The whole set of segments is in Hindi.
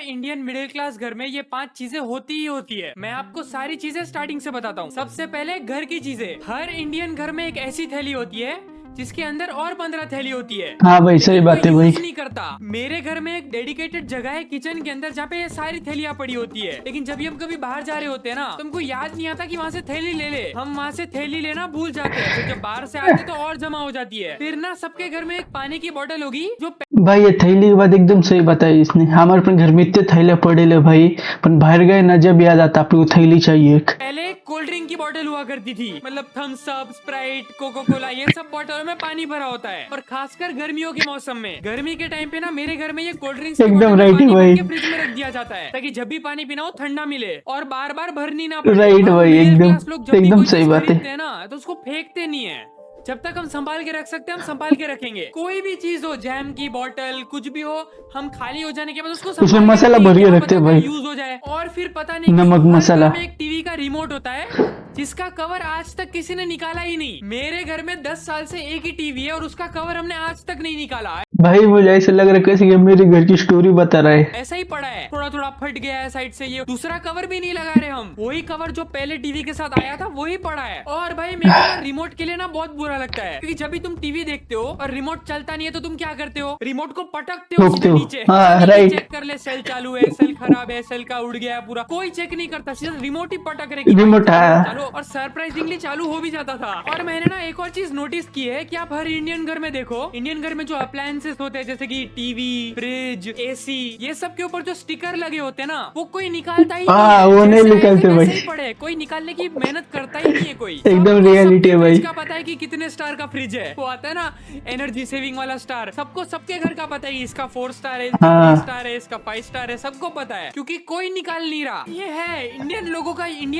इंडियन मिडिल क्लास घर में ये 5 चीजें होती ही होती है। मैं आपको सारी चीजें स्टार्टिंग से बताता हूँ। सबसे पहले घर की चीजें। हर इंडियन घर में एक ऐसी थैली होती है जिसके अंदर और 15 थैली होती है। हाँ भाई, सही बात है भाई। यूज नहीं करता। मेरे घर में एक डेडिकेटेड जगह है किचन के अंदर जहाँ पे ये सारी थैलियाँ पड़ी होती है। लेकिन जब भी हम कभी बाहर जा रहे होते हैं ना, तो हमको याद नहीं आता कि वहाँ से थैली ले ले। हम वहाँ से थैली लेना भूल जाते हैं। फिर जब बाहर से आते तो और जमा हो जाती है। फिर ना सबके घर में एक पानी की बोतल होगी जो भाई ये थैली की बात एकदम सही बताई इसने। हमारे अपने घर में इतने थैले पड़े ले भाई, पर बाहर गए ना जब याद आता आप लोग को थैली चाहिए एक। पहले कोल्ड ड्रिंक की बोतल हुआ करती थी, मतलब Thums Up, Sprite, Coca Cola, ये सब बोतलों में पानी भरा होता है। और खासकर गर्मियों के मौसम में, गर्मी के टाइम पे ना मेरे घर में ये कोल्ड ड्रिंक्स एकदम राइट है भाई। फ्रिज में रख दिया जाता है ताकि जब भी पानी पीना हो ठंडा मिले और बार बार भरनी ना पड़े। राइट भाई, एकदम लोग जब भी एकदम कोई सही चीज बात है। खरीदते हैं ना तो उसको फेंकते नहीं है। जब तक हम संभाल के रख सकते हैं हम संभाल के रखेंगे। कोई भी चीज हो, जैम की बोतल, कुछ भी हो, हम खाली हो जाने के बाद उसको उसमें मसाला भर के रखते हैं भाई, यूज हो जाए। और फिर पता नहीं नमक क्यों हर मसाला। घर में एक टीवी का रिमोट होता है जिसका कवर आज तक किसी ने निकाला ही नहीं। मेरे घर में 10 साल से एक ही टीवी है और उसका कवर हमने आज तक नहीं निकाला है। भाई मुझे ऐसे लग रहा है कैसे कि मेरे घर की स्टोरी बता रहा है। ऐसा ही पड़ा है, थोड़ा थोड़ा फट गया है साइड से। ये दूसरा कवर भी नहीं लगा रहे हम, वही कवर जो पहले टीवी के साथ आया था वही पड़ा है। और भाई मेरे को ना रिमोट के लिए ना बहुत बुरा लगता है, क्योंकि जब भी तुम टीवी देखते हो और रिमोट चलता नहीं है तो तुम क्या करते हो? रिमोट को पटकते हो सीधे नीचे। हाँ, राइट। चेक कर ले सेल चालू है, सेल खराब है, सेल का उड़ गया है पूरा। कोई चेक नहीं करता, सीधा रिमोट ही पटक रहे रिमोट चालू। और सरप्राइजिंगली चालू हो भी जाता था। और मैंने ना एक और चीज नोटिस की है कि आप हर इंडियन घर में देखो, इंडियन घर में जो अप्लायंसेस होते हैं जैसे कि टीवी, फ्रिज, एसी, ये सब के ऊपर जो स्टिकर लगे होते हैं ना, वो कोई निकालता ही नहीं है। वो नहीं जैसे निकालते वैसे भाई। ही पड़े, कोई निकालने की मेहनत करता ही नहीं है कोई। एकदम सबको रियलिटी है सबके भाई। फ्रिज का पता है कि कितने स्टार का फ्रिज है। वो आता है ना एनर्जी सेविंग वाला स्टार, सबको सबके घर का पता है कि इसका 4 स्टार है, इसका 3 स्टार है, इसका 5 स्टार है, सबको पता है, क्योंकि कोई निकाल नहीं रहा। ये है इंडियन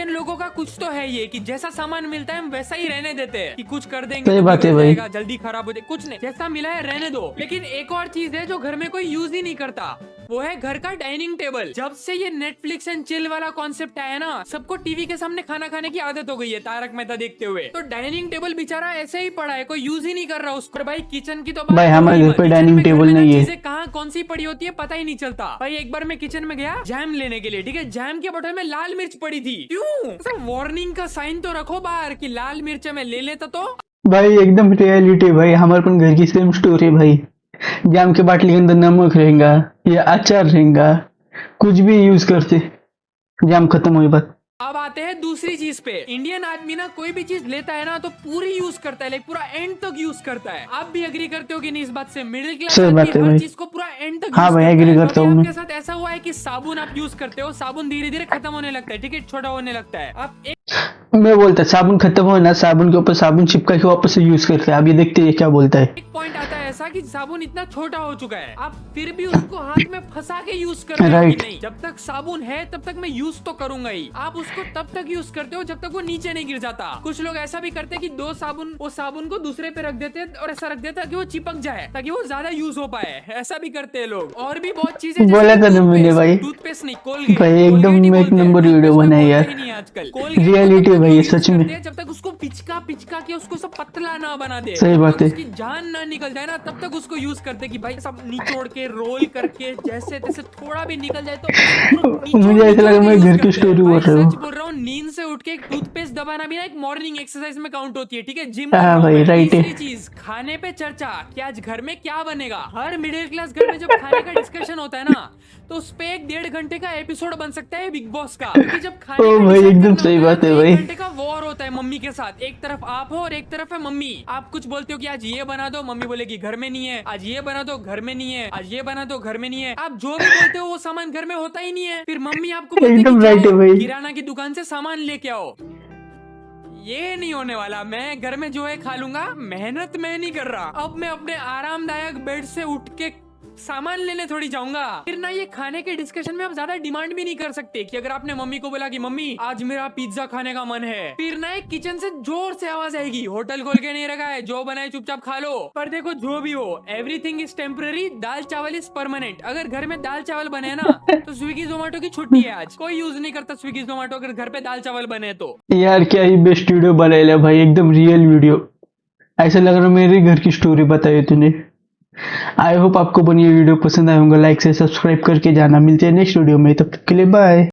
लोगों का कुछ तो है ये कि जैसा सामान मिलता है हम वैसा ही रहने देते हैं कि कुछ कर देंगे सही तो बात है बिगड़ भाई। जाएगा, जल्दी खराब हो जाए, कुछ नहीं, जैसा मिला है रहने दो। लेकिन एक और चीज है जो घर में कोई यूज ही नहीं करता, वो है घर का डाइनिंग टेबल। जब से ये नेटफ्लिक्स एंड चिल वाला कॉन्सेप्ट आया ना, सबको टीवी के सामने खाना खाने की आदत हो गई है तारक मेहता देखते हुए। तो डाइनिंग टेबल बेचारा ऐसे ही पड़ा है, कोई यूज ही नहीं कर रहा उसको। भाई किचन की तो भाई हमारे घर पे डाइनिंग टेबल नहीं है। चीजें कहाँ कौन सी पड़ी होती है पता ही नहीं चलता। भाई एक बार मैं किचन में गया जैम लेने के लिए, ठीक है, जैम के बोतल में लाल मिर्च पड़ी थी। क्यों? वार्निंग का साइन तो रखो बाहर कि लाल मिर्च में ले लेता तो। भाई एकदम रियलिटी भाई, हमारे अपन घर की सेम स्टोरी भाई। जाम के बाटली के अंदर नमक रहेगा या अचार रहेगा, कुछ भी यूज करते, जाम खत्म हुई बात। अब आते हैं दूसरी चीज पे। इंडियन आदमी ना कोई भी चीज लेता है ना तो पूरी यूज करता है, लाइक पूरा एंड तक यूज करता है। आप भी एग्री करते हो कि नहीं इस बात से? मिडिल क्लास सही बात है हर भाई। चीज को पूरा एंड तक हाँ यूज भाई, करता एग्री है। करता हूँ कभी मैं। आपके साथ ऐसा हुआ है कि साबुन आप यूज करते हो, साबुन धीरे धीरे खत्म होने लगता है, ठीक है, छोटा होने लगता है। आप मैं बोलता साबुन खत्म हो ना, साबुन के ऊपर साबुन चिपका के वापस से यूज करते हैं। अब ये देखते हैं क्या बोलता है। एक पॉइंट आता है ऐसा कि साबुन इतना छोटा हो चुका है, आप फिर भी उसको हाथ में फंसा के यूज कर रहे हो कि नहीं, जब तक साबुन है तब तक मैं यूज तो करूंगा ही। आप उसको तब तक यूज करते हो जब तक वो नीचे नहीं गिर जाता। कुछ लोग ऐसा भी करते हैं कि दो साबुन, वो साबुन को दूसरे पे रख देते हैं और ऐसा रख देते हैं कि वो चिपक जाए ताकि वो ज्यादा यूज हो पाए। ऐसा भी करते हैं लोग। और भी बहुत चीजें बोला था ना मैंने भाई। टूथपेस्ट नहीं, कोलगेट भाई एकदम एक नंबर वीडियो बनाई यार। रियलिटी है भाई ये, सच में। जब तक उसको पिचका पिचका के उसको सब पतला ना बना दे, सही बात है। उसकी जान ना निकल जाए ना, तब तक उसको यूज करते कि भाई सब निचोड़ के रोल करके जैसे तैसे थोड़ा भी निकल जाए तो मुझे ऐसा लगा मैं घर की स्टोरी बोल रहा हूँ। सच बोल रहा हूँ, नींद से उठ के एक टूथपेस्ट दबाना भी ना एक मॉर्निंग एक्सरसाइज में काउंट होती है, ठीक है, जिम। हाँ भाई, राइट है। तीसरी चीज, खाने पे चर्चा कि आज घर में क्या बनेगा। हर मिडिल क्लास घर में जब खाने का डिस्कशन होता है ना तो उस पे 1.5 घंटे का एपिसोड बन सकता है बिग बॉस का, क्योंकि जब खाने ओ का भाई, decide एकदम करना सही होता है बात है तो भाई। 1 घंटे का वॉर होता है मम्मी के साथ। एक तरफ आप हो और एक तरफ है मम्मी। आप कुछ बोलते हो कि आज ये बना दो, मम्मी बोलेगी घर में नहीं है। आज ये बना दो, घर में नहीं है। आज ये बना दो, घर में नहीं है। आप जो भी बोलते हो वो सामान घर में होता ही नहीं है। फिर मम्मी आपको बोलती है एकदम कि right है जाओ भाई। किराना की दुकान से सामान लेके आओ। ये नहीं होने वाला, मैं घर में जो है खा लूंगा, मेहनत मैं नहीं कर रहा। अब मैं अपने आरामदायक बेड से उठ के सामान लेने थोड़ी जाऊंगा। फिर ना ये खाने के डिस्कशन में आप ज्यादा डिमांड भी नहीं कर सकते कि अगर आपने मम्मी को बोला कि मम्मी आज मेरा पिज्जा खाने का मन है, फिर ना एक किचन से जोर से आवाज आएगी, होटल खोल के नहीं रखा है, जो बनाए चुपचाप खा लो। पर देखो जो भी हो, एवरीथिंग इज टेम्पररी, दाल चावल इज परमानेंट। अगर घर में दाल चावल बने ना तो स्विगी जोमेटो की छुट्टी है आज, कोई यूज नहीं करता स्विगी जोमेटो अगर घर पे दाल चावल बने तो। यार क्या ही बेस्ट वीडियो बनाया भाई, एकदम रियल वीडियो। ऐसा लग रहा मेरे घर की स्टोरी बताई तूने। आई होप आपको बनी ये वीडियो पसंद आया होगा। लाइक से सब्सक्राइब करके जाना। मिलते हैं नेक्स्ट वीडियो में, तब तक के लिए बाय।